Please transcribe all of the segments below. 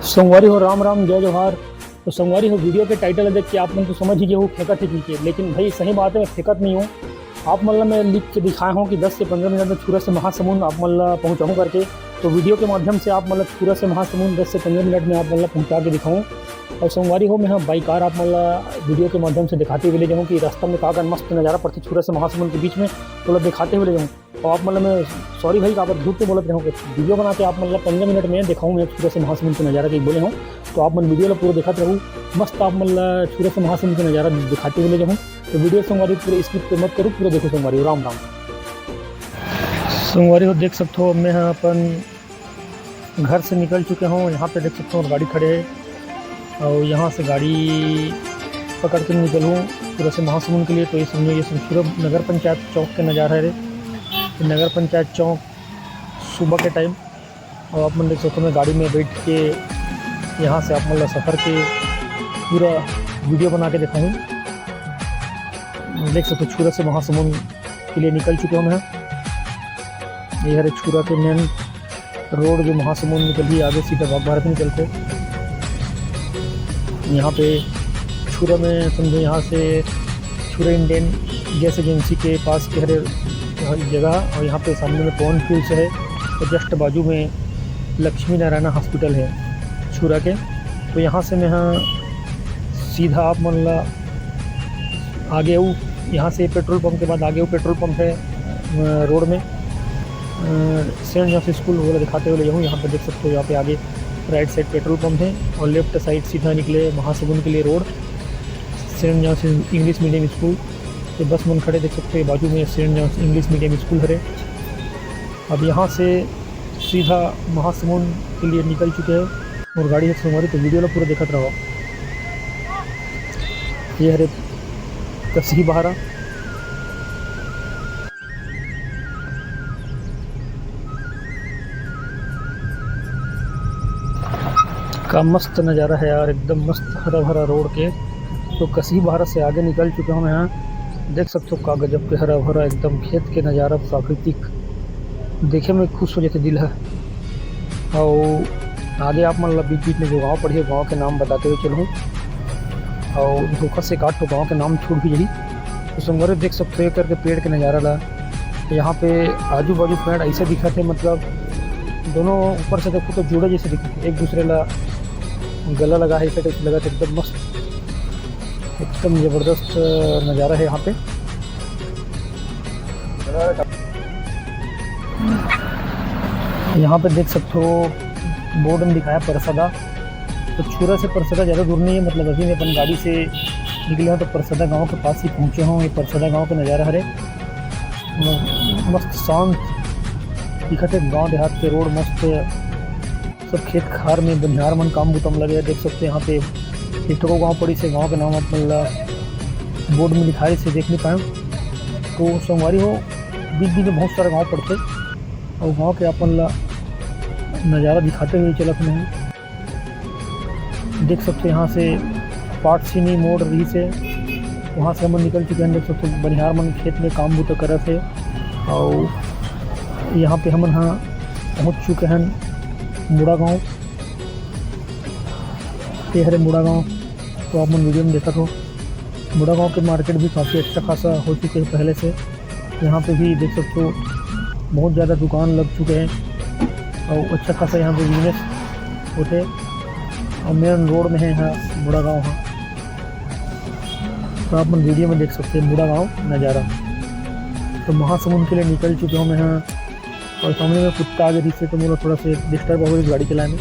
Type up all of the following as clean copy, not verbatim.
संगवारी हो राम राम जय जोहार। तो संगवारी हो वीडियो के टाइटल देख के आप मन तो समझ ही गए हो फेंकत है नीचे, लेकिन भाई सही बात है मैं फेंकत नहीं हूँ। आप मतलब मैं लिख के दिखाया हूँ कि 10 से 15 मिनट में सूरत से महासमुंद आप मतलब पहुँचाऊँ करके। तो वीडियो के माध्यम से आप मतलब सूरत से महासमुंद 10 से 15 मिनट में आप मतलब पहुँचा के दिखाऊँ। और संगवारी हो मैं हाँ बाई कार आप मतलब वीडियो के माध्यम से दिखाते हुए ले जाऊँ कि रास्ता में का मस्त नज़ारा पड़ती सूरत से महासमुंद के बीच में मतलब दिखाते हुए ले जाऊँ। और आप मतलब मैं सॉरी भाई आप झूठ तो बोलते रहोगे, वीडियो बना के आप मतलब 15 मिनट में दिखाऊँ मैं सूरत से महासमुंद का नज़ारा कहीं बोले हूँ। तो आप मन वीडियो पूरा दिखाते रहूँ, मस्त आप मतलब सूरत से महासमुंद का नज़ारा दिखाते हुए ले जाऊँ। तो वीडियो संगवारी पूरे स्किप मत करूँ, पूरा देखो संगवारी हो। राम राम संगवारी हो। देख सकते हो मैं यहाँ अपन घर से निकल चुके हूँ। यहाँ पे देख सकते हो गाड़ी खड़े है और यहाँ से गाड़ी पकड़ के निकलूँ पूरा से महासमुंद के लिए। तो ये समझो ये सूरत नगर पंचायत चौक के नज़ारा है। नगर पंचायत चौक सुबह के टाइम और आप मन देख सकते हो मैं गाड़ी में बैठ के यहाँ से आप मतलब सफ़र के पूरा वीडियो बना के दिखाऊँ। देख सकते हो छुरा से महासमुंद के लिए निकल चुके हूँ मैं। ये है छुरा के मेन रोड जो महासमुंद निकल ही आगे सीधा बाग भारत निकलते। यहाँ पे छुरा में समझो यहाँ से छुरा इंडियन गैस एजेंसी के पास के हरे जगह और यहाँ पे सामने में पवन फील्ड्स है और जस्ट बाजू में लक्ष्मी नारायण हॉस्पिटल है छुरा के। तो यहाँ से मैं यहाँ सीधा आप मतलब आगे हूँ। यहाँ से पेट्रोल पंप के बाद आगे वो पेट्रोल पंप है रोड में सेंट जोसेफ स्कूल वगैरह दिखाते हुए ले जाऊँ। यहाँ पर देख सकते हो यहाँ पे आगे राइट साइड पेट्रोल पंप है और लेफ्ट साइड सीधा निकले महासमुंद के लिए road saint Joseph English medium school. तो बस मन खड़े देख सकते हैं बाजू में saint Joseph English medium school है। अब यहाँ से सीधा महासमुंद के लिए निकल चुके हैं और गाड़ी से हमारी तो वीडियो पूरा देखते रहो। ये हरे कसी बहारा का मस्त नज़ारा है यार, एकदम मस्त हरा भरा रोड के। तो कसी बहारा से आगे निकल चुके हैं यहाँ। देख सकते हो का गजब के हरा भरा एकदम खेत के नज़ारा प्राकृतिक देखे में खुश हो जाते दिल है। और आगे आप मतलब बीच बीच में जो गाँव पढ़िए गाँव के नाम बताते हुए चलूँ और धोखा से काट तो गाँव के नाम छूट भी जही। तो संगवारी देख सकते हो करके पेड़ के नज़ारा ला। यहाँ पे आजू बाजू पेड़ ऐसे दिखते मतलब दोनों ऊपर से देखो तो जुड़े जैसे दिखते, एक दूसरे ला गला लगा है ऐसे लगा तो एकदम मस्त एकदम ज़बरदस्त नज़ारा है यहाँ पे। यहाँ पे देख सकते हो बोर्ड में दिखाया परसदा। तो छुरा से परसदा ज़्यादा दूर नहीं है, मतलब अभी मैं अपन गाड़ी से निकले हूँ तो परसदा गांव के पास ही पहुँचे हूँ। ये परसदा गांव का नज़ारा है, मस्त शांत दिखते गांव देहात के रोड मस्त सब खेत खार में बनिहार मन काम बुतम लगे। देख सकते हैं यहाँ पे एक तो गाँव पड़ी से गाँव के नाम मतलब बोर्ड में दिखाई से देख नहीं पाए। तो संगवारी हो बीच बीच में बहुत सारे गाँव पड़ते और गाँव के अपन नज़ारा दिखाते हुए चलत में देख सकते यहाँ से पाटसिनी मोड़ रही से वहाँ से हम निकल चुके हैं। देख सकते बनिहार मन खेत में काम बूता कर थे और यहाँ पे हम यहाँ पहुँच चुके हैं मुड़ा गाँव। ये हरे मुड़ा गाँव तो आप मन वीडियो में देखा तो मुड़ा गाँव के मार्केट भी काफ़ी अच्छा खासा हो चुके हैं पहले से। यहाँ पे भी देख सकते हो बहुत ज़्यादा दुकान लग चुके हैं और अच्छा खासा यहाँ पे बिजनेस होते और मेन रोड में है यहाँ मुड़ा गाँव। हाँ तो आप मन वीडियो में देख सकते हैं मुड़ा गाँव नज़ारा। तो महासमुंद के लिए निकल चुके हूँ मैं यहाँ और सामने में कुत्ता आगे दिखते तो मेरा थोड़ा सा डिस्टर्ब हो गई गाड़ी चलाने।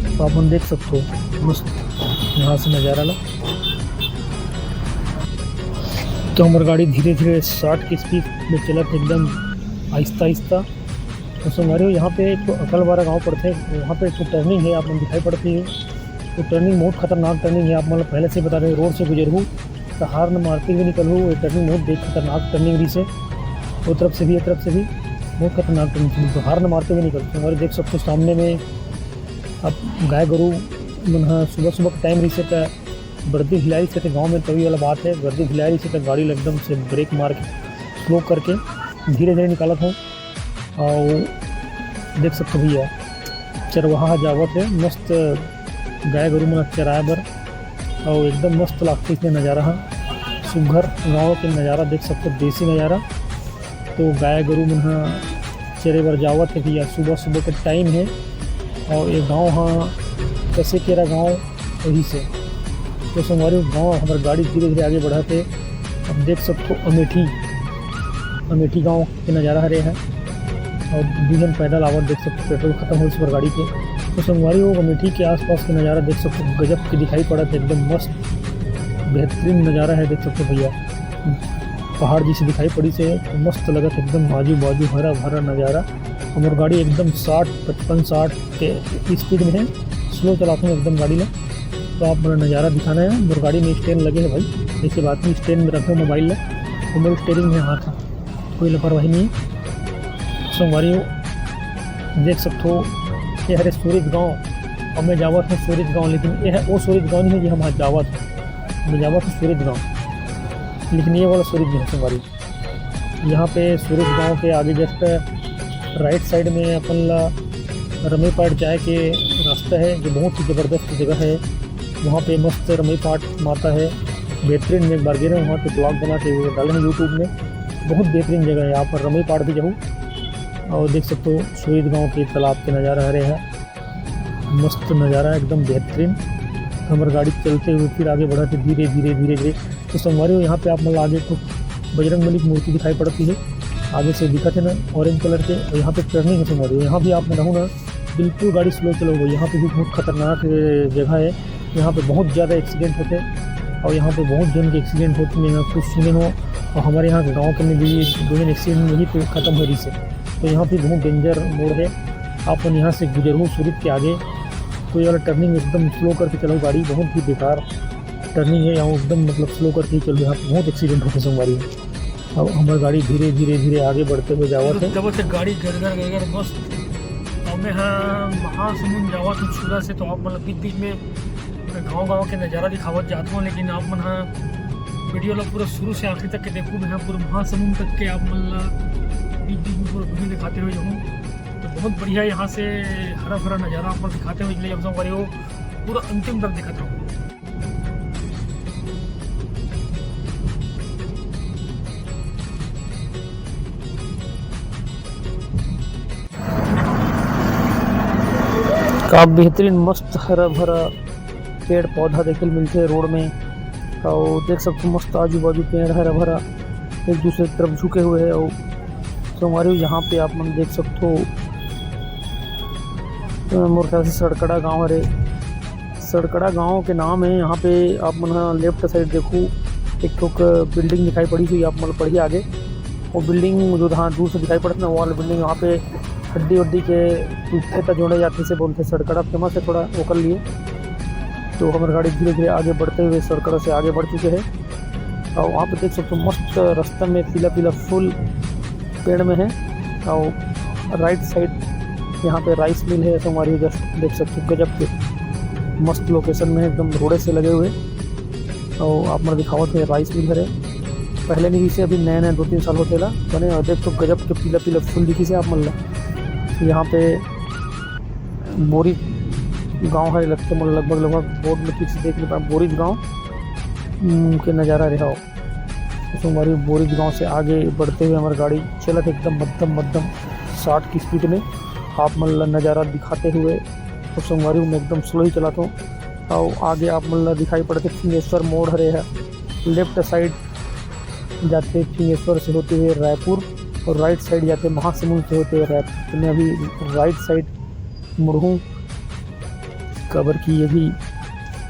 तो आप मन देख सकते हो मस्त यहाँ से नज़ारा ला। तो हमारी गाड़ी धीरे धीरे 60 की स्पीड में चलत एकदम आहिस्ता आहिस्ता। तो संगवारी यहाँ पे एक तो अकलवारा गाँव पड़ते हैं, वहाँ पे एक तो टर्निंग है आप मन दिखाई पड़ती है। तो टर्निंग बहुत खतरनाक टर्निंग है, आप मतलब पहले से बता रहे रोड से गुजर हूँ तो हार न मारते हुए निकल हूँ। ये टर्निंग बहुत देख खतरनाक टर्निंग रही से वो तरफ से भी एक तरफ से भी बहुत खतरनाक टर्निंग तो हार न मारते हुए निकलते हैं। और देख सकते हो सामने में अब गाय गरु मन सुबह सुबह का टाइम रही से वर्दी हिलाई से गाँव में तभी वाला बात है, वर्दी हिलाई से गाड़ी एकदम से ब्रेक मार के स्लो करके धीरे धीरे निकालत हूँ। और देख सकते हो भैया चरवाहा जावत है मस्त गाय गरु मन चराए बर और एकदम मस्त लगते इसमें नज़ारा है। सुघर गाँव के नज़ारा देख सकते देसी नज़ारा। तो गाय गरु मन चरे बर जावत है भैया, सुबह सुबह का टाइम है और ये गाँव हाँ कैसे केरा गाँव वही से। तो संगवारी गाँव हमारे गाड़ी धीरे धीरे आगे बढ़ाते। अब देख सकते हो अमेठी गांव के नज़ारा हरे है और दीजन पैदल आवत देख सकते पेट्रोल खत्म हो इस पर गाड़ी के। तो संगवारी वो अमेठी के आसपास के नज़ारा देख सकते गजब के दिखाई पड़ा था, एकदम मस्त बेहतरीन नज़ारा है। देख सकते भैया पहाड़ जैसे दिखाई पड़ी से तो मस्त लगा था, एकदम आजू बाजू हरा भरा नज़ारा। हमारी गाड़ी एकदम 60-55-60 के स्पीड में है, स्लो चलाता हूँ एकदम गाड़ी में। तो आप मेरा नज़ारा दिखाना है। मेरी गाड़ी में स्टैंड लगे है भाई, ऐसी बात नहीं स्टैंड में रखे मोबाइल में तो मेरे स्टेयरिंग में हाथ है, कोई लापरवाही नहीं है। संगवारी देख सकते हो ये हरे सूरज गाँव और मैं जावत हूँ सूरज गाँव, लेकिन यह वो सूरज गाँव नहीं है जो हम जावत हूँ। मैं जावत हूँ सूरज गाँव, लेकिन ये वाला सूरज नहीं है संगवारी। यहाँ पे सूरज गाँव के आगे जस्ट राइट साइड में अपन रमी पाट जाए के रास्ता है जो बहुत ही ज़बरदस्त जगह है। वहाँ पे मस्त रमी पाट माता है, बेहतरीन। में एक बार गए वहाँ पे ब्लॉग बना के डालेंगे यूट्यूब में, बहुत बेहतरीन जगह है। यहाँ पर रमी पाट भी जाऊँ और देख सकते हो सूरज गाँव के तालाब के नज़ारा हरे है, मस्त नज़ारा एकदम बेहतरीन। हमारी गाड़ी चलते हुए फिर आगे बढ़ाते धीरे धीरे धीरे धीरे। तो संगवारी यहाँ पे आप मतलब आगे तो बजरंगबली की मूर्ति दिखाई पड़ती है, आगे से दिखते ना ऑरेंज कलर के। और यहाँ पे टर्निंग है संगवारी, यहाँ भी आप रहूँ ना बिल्कुल गाड़ी स्लो चलोगे। यहाँ पे भी बहुत खतरनाक जगह है, यहाँ पे बहुत ज़्यादा एक्सीडेंट होते हैं और यहाँ पे बहुत जन के एक्सीडेंट होते हैं, कुछ सुने हो। और हमारे यहाँ गाँव के में भी 2 जन एक्सीडेंट यही पे ख़त्म हो रही से। तो यहाँ पे बहुत डेंजर मोड़ है, आप यहाँ से गुजरूँ सूरज के आगे तो ये वाला टर्निंग एकदम स्लो करके चलो गाड़ी, बहुत ही बेकार टर्निंग है। यहाँ एकदम मतलब स्लो करके ही चलो, यहाँ पे बहुत एक्सीडेंट होते संगवारी। अब हमारी गाड़ी धीरे धीरे धीरे आगे बढ़ते हुए जावत है, जब से गाड़ी गरगर मस्त। और मैं हाँ महासमुंद जावत हूँ छुरा से, तो आप मतलब बीच बीच में गाँव के नज़ारा दिखावत जाता हूँ। लेकिन आप मन हाँ वीडियो लोग पूरा शुरू से आखिर तक के देखूँ, मैं हाँ पूरा महासमुंद तक के आप मतलब बीच बीच में पूरा वीडियो दिखाते हुए जाऊँ। तो बहुत बढ़िया यहाँ से हरा भरा नज़ारा आप दिखाते हुए, इसलिए अब वो पूरा अंतिम तक दिखाता हूँ। काफ़ी बेहतरीन मस्त हरा भरा पेड़ पौधा देखने मिलते हैं रोड में। और देख सकते हो मस्त आजू बाजू पेड़ हरा भरा एक दूसरे की तरफ झुके हुए हैं। और तो हमारे यहाँ पे आप मन देख सकते हो मोर ख्याल से सड़कड़ा गांव है, सड़कड़ा गांव के नाम है। यहाँ पे आप मन लेफ्ट साइड देखो एक ठोक बिल्डिंग दिखाई पड़ी हुई, आप मतलब पढ़िए आगे वो बिल्डिंग जो हाँ दूर से दिखाई पड़ता ना वो वाला बिल्डिंग। वहाँ पे हड्डी वड्डी के टूटते तक जोड़े जाते से बोलते सड़कड़ा फेमस है थोड़ा वो कर लिए। तो हमारी गाड़ी धीरे धीरे आगे बढ़ते हुए सड़कड़ा से आगे बढ़ चुके हैं। और वहाँ पे देख सकते हो मस्त रास्ता में पीला पीला फूल पेड़ में है। और राइट साइड यहाँ पे राइस मिल है हमारी, जस्ट देख सकते हो गजब के मस्त लोकेशन में एकदम रोडे से लगे हुए। और आप मतलब दिखावत है राइस मिल है, पहले नहीं से अभी नए 2-3 साल होते ला बने। और देख तो गजब के पीला पीला फूल दिखी से आप मतलब। यहाँ पे बोरी गांव है लगते मतलब लगभग बोर्ड में ठीक से देख नहीं पाए, बोरिज गांव के नज़ारा रहा हो। तो हमारी बोरिज गांव से आगे बढ़ते हुए हमारी गाड़ी चलत एकदम मध्यम 60 की स्पीड में आप मतलब नज़ारा दिखाते हुए। तो सोमवारी में एकदम स्लो ही चलाता हूँ। और आगे आप मतलब दिखाई पड़ते फिंगेश्वर मोड़ हरे है, लेफ्ट साइड जाते फिंगेश्वर से होते हुए रायपुर और राइट साइड जाते महासमुंद से होते हुए रायपुर। तो मैं अभी राइट साइड मुड़ूँ कबर की, ये भी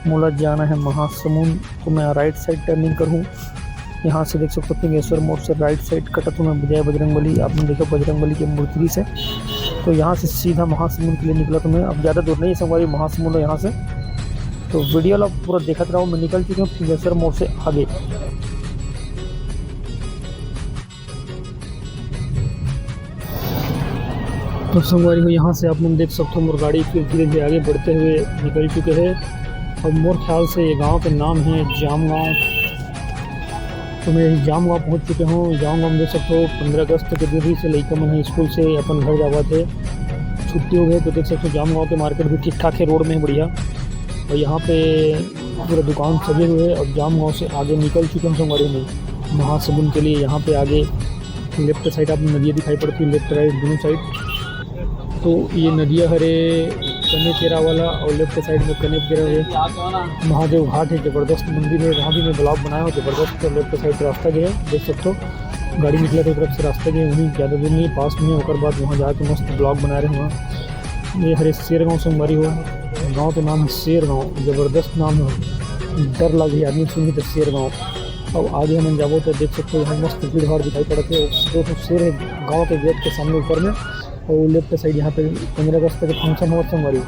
मोला जाना है महासमुंद, तो मैं राइट साइड टर्निंग करूँ। यहाँ से देख सकते हो फिंगेश्वर मोड़ से राइट साइड कटत हूँ मैं बजाय बजरंगबली, आपने देखा बजरंगबली की मूर्ति से। तो यहाँ से सीधा महासमुंद के लिए निकला। तो मैं अब ज़्यादा दूर नहीं संगवारी महासमुंद है यहाँ से। तो वीडियो ला पूरा देखते रहो, मैं निकल चुका हूँ फिंगेश्वर मोड़ से आगे। तो संगवारी हो यहाँ से आप लोग देख सकते हो मोर गाड़ी फिर धीरे धीरे आगे बढ़ते हुए निकल चुके हैं। और मोर ख्याल से ये गांव का नाम है जाम गाँव। तो मैं जाम गाँव पहुँच चुके हूँ। जाम गाँव में देख सकते हो 15 अगस्त के दिन से लड़का मन स्कूल से अपन घर जावा थे, छुट्टी हो गई तो देख सकते हो जामगांव के मार्केट भी ठीक ठाक है, रोड में है बढ़िया। और यहाँ पे पूरा दुकान सजे हुए हैं और जामगांव से आगे निकल चुके हैं संगवारी में महासमुंद के लिए। यहाँ पे आगे लेफ्ट साइड आप नदियाँ दिखाई पड़ती है, लेफ्ट राइट दोनों साइड। तो ये नदियाँ हरे कनेकेरा वाला और लेफ्ट साइड में कनेकेरा है, महादेव घाट है, ज़बरदस्त मंदिर है। वहाँ भी मैं ब्लॉग बनाया हूँ ज़बरदस्त। तो लेफ्ट साइड रास्ता जो है देख सकते हो, गाड़ी निकले तो तरफ से रास्ता जो है वहीं ज़्यादा दूर नहीं, पास में है। और बाद वहाँ जाकर मस्त ब्लॉग बना रहे हैं वहाँ। ये हरे शेर गाँव संगवारी हो, गाँव का नाम है शेर गाँव, ज़बरदस्त नाम है, डर लगे आदमी सुनी तो शेर गाँव। अब आगे हम जाबो तो देख सकते हो यहाँ मस्त भीड़ भाड़ दिखाई पड़ते है। दो शेर है गाँव के गेट के सामने ऊपर में, और लेफ्ट साइड यहाँ पे 15 अगस्त का फंक्शन हुआ संगवारी।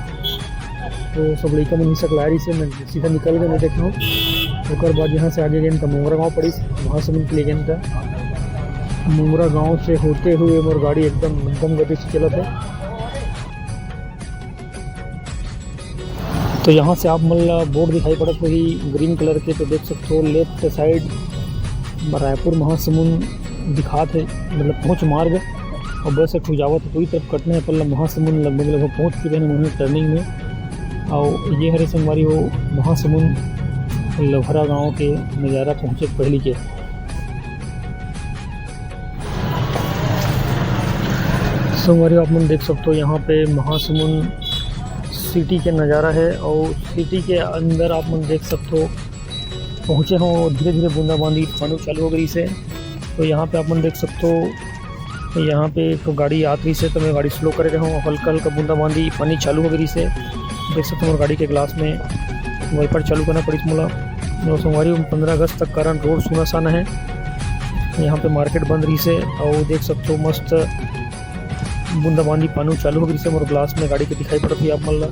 तो सब लड़का में हिस्सा लारी से मैं सीधा निकल गए, मैं देखा हूँ। उसके बाद यहाँ से आगे गए तो मोंगरा गाँव पड़ी, महासमुंद के लिए गए था। मोंगरा गाँव से होते हुए मोर गाड़ी एकदम मध्यम गति से चलत है। तो यहाँ से आप मतलब बोर्ड दिखाई पड़त वही ग्रीन कलर के, तो देख सकते हो लेफ्ट साइड रायपुर महासमुंद दिखात है, मतलब पहुँच मार्ग। और बस से जावत पूरी तरफ कटना है पल्ला महासमुंद लगभग पहुँच चुके हैं उन्होंने टर्निंग में। और ये हरे संगवारी हो महासमुंद लभरा गांव के नज़ारा पहुँचे पहली के। संगवारी आप मन देख सकते हो यहाँ पे महासमुंद सिटी के नज़ारा है। और सिटी के अंदर आप मन देख सकते हो पहुँचे हो, धीरे धीरे बूंदाबांदी पानी चालू हो गई से। तो यहाँ पे आप मन देख सकते हो, तो यहाँ पे तो गाड़ी आती से तो मैं गाड़ी स्लो कर रहा हूँ, हल्का हल्का बूंदाबांदी पानी चालू हो गई से देख सकते हो। गाड़ी के ग्लास में वाइपर चालू करना पड़ी मोला। संगवारी 15 अगस्त तक कारण रोड सुना साना है, यहाँ पे मार्केट बंद रही से। और देख सकते हो मस्त बूंदाबांदी पानी चालू हो गई से मोर ग्लास में गाड़ी के दिखाई पड़ती है आप मन।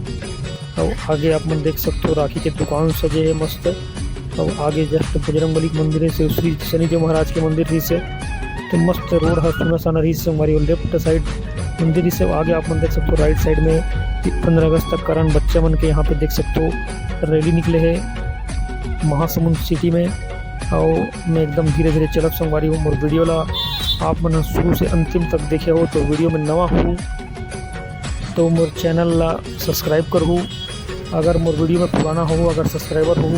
और आगे आप मन देख सकते हो राखी के दुकान सजे है मस्त। और आगे जस्ट बजरंगबली मंदिर है से श्री शनिदेव महाराज के मंदिर रही से। तो मस्त रोड है सुना साना रही से हमारी। लेफ्ट साइड मंदिर से आगे आप मन देख सकते हो राइट साइड में 15 अगस्त तक कारण बच्चे मन के यहाँ पे देख सकते हो रैली निकले है महासमुंद सिटी में। और मैं एकदम धीरे धीरे चलत संगवारी हूँ। मोर वीडियो ला आप मन शुरू से अंतिम तक देखे हो, तो वीडियो में नवा हूँ तो मोर चैनल ला सब्सक्राइब करूँ। अगर मोर वीडियो में पुराना हो, अगर सब्सक्राइबर हो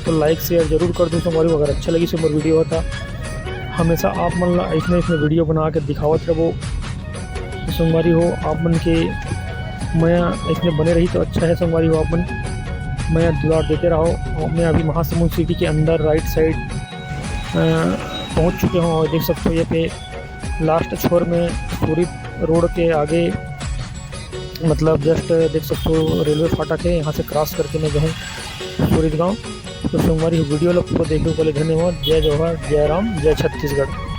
तो लाइक शेयर जरूर कर दूँ संगवारी। अगर अच्छा लगी से मोर वीडियो होता हमेशा आप मन ला इतने वीडियो बना के दिखावत रहो संगवारी हो। आप मन के मैं इसमें बने रही तो अच्छा है संगवारी हो, आप मन मैं दुलार देते रहो। और मैं अभी महासमुंद सिटी के अंदर राइट साइड पहुंच चुके हूँ। और देख सकते हो ये पे लास्ट छोर में पूरी रोड के आगे मतलब जस्ट देख सकते हो रेलवे फाटक है, यहाँ से क्रॉस करके मैं जो है सूरत गाँव। तो संगवारी वीडियो लोग पूरा देखने के लिए धन्यवाद। जय जवाहर, जय राम, जय छत्तीसगढ़।